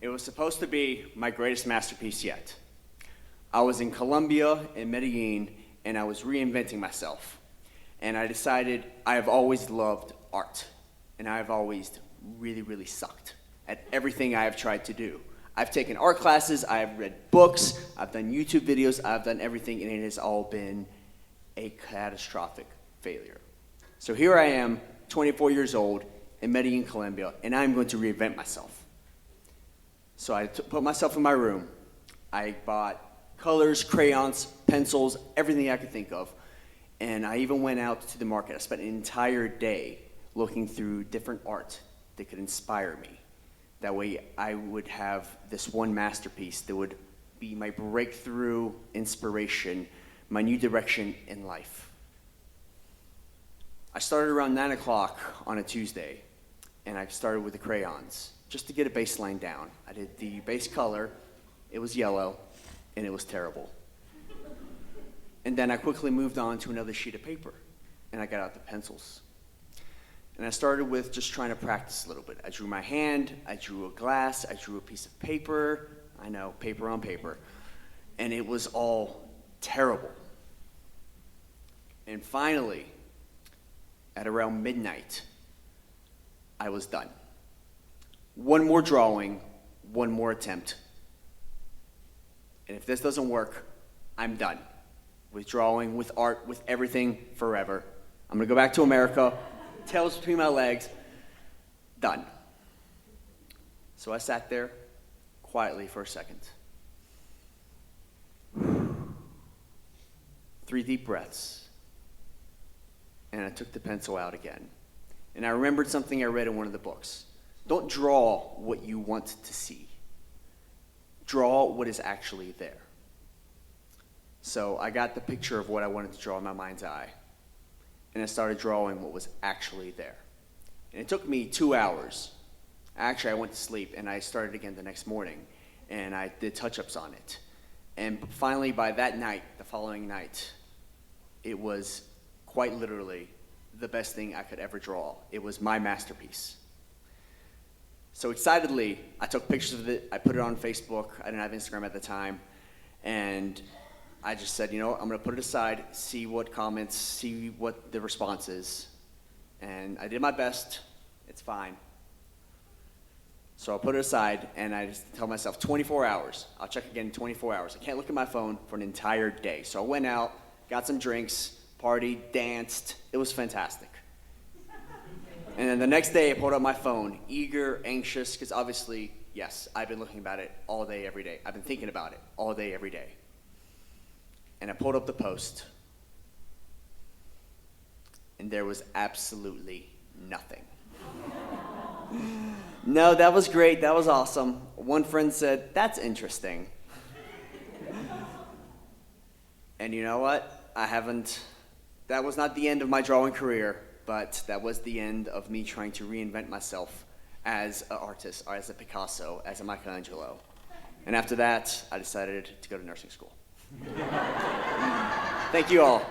It was supposed to be my greatest masterpiece yet. I was in Colombia, in Medellin, and I was reinventing myself. And I decided I have always loved art, and I have always really, really sucked at everything I have tried to do. I've taken art classes, I have read books, I've done YouTube videos, I've done everything, and it has all been a catastrophic failure. So here I am, 24 years old, in Medellin, Colombia, and I'm going to reinvent myself. So I put myself in my room. I bought colors, crayons, pencils, everything I could think of. And I even went out to the market. I spent an entire day looking through different art that could inspire me. That way I would have this one masterpiece that would be my breakthrough inspiration, my new direction in life. I started around 9 o'clock on a Tuesday, and I started with the crayons, just to get a baseline down. I did the base color, it was yellow, and it was terrible. And then I quickly moved on to another sheet of paper, and I got out the pencils. And I started with just trying to practice a little bit. I drew my hand, I drew a glass, I drew a piece of paper. I know, paper on paper. And it was all terrible. And finally, at around midnight, I was done. One more drawing, one more attempt. And if this doesn't work, I'm done. With drawing, with art, with everything, forever. I'm gonna go back to America, tails between my legs, done. So I sat there quietly for a second. 3 deep breaths. And I took the pencil out again. And I remembered something I read in one of the books. Don't draw what you want to see. Draw what is actually there. So I got the picture of what I wanted to draw in my mind's eye. And I started drawing what was actually there. And it took me 2 hours. Actually, I went to sleep and I started again the next morning. And I did touch-ups on it. And finally, by that night, the following night, it was quite literally the best thing I could ever draw. It was my masterpiece. So excitedly, I took pictures of it. I put it on Facebook. I didn't have Instagram at the time. And I just said, you know what, I'm going to put it aside, see what comments, see what the response is. And I did my best. It's fine. So I'll put it aside, and I just tell myself 24 hours. I'll check again in 24 hours. I can't look at my phone for an entire day. So I went out, got some drinks, partied, danced. It was fantastic. And then the next day, I pulled out my phone, eager, anxious, because obviously, yes, I've been looking about it all day, every day. I've been thinking about it all day, every day. And I pulled up the post, and there was absolutely nothing. No, that was great. That was awesome. One friend said, that's interesting. And you know what? That was not the end of my drawing career, but that was the end of me trying to reinvent myself as an artist, or as a Picasso, as a Michelangelo. And after that, I decided to go to nursing school. Thank you all.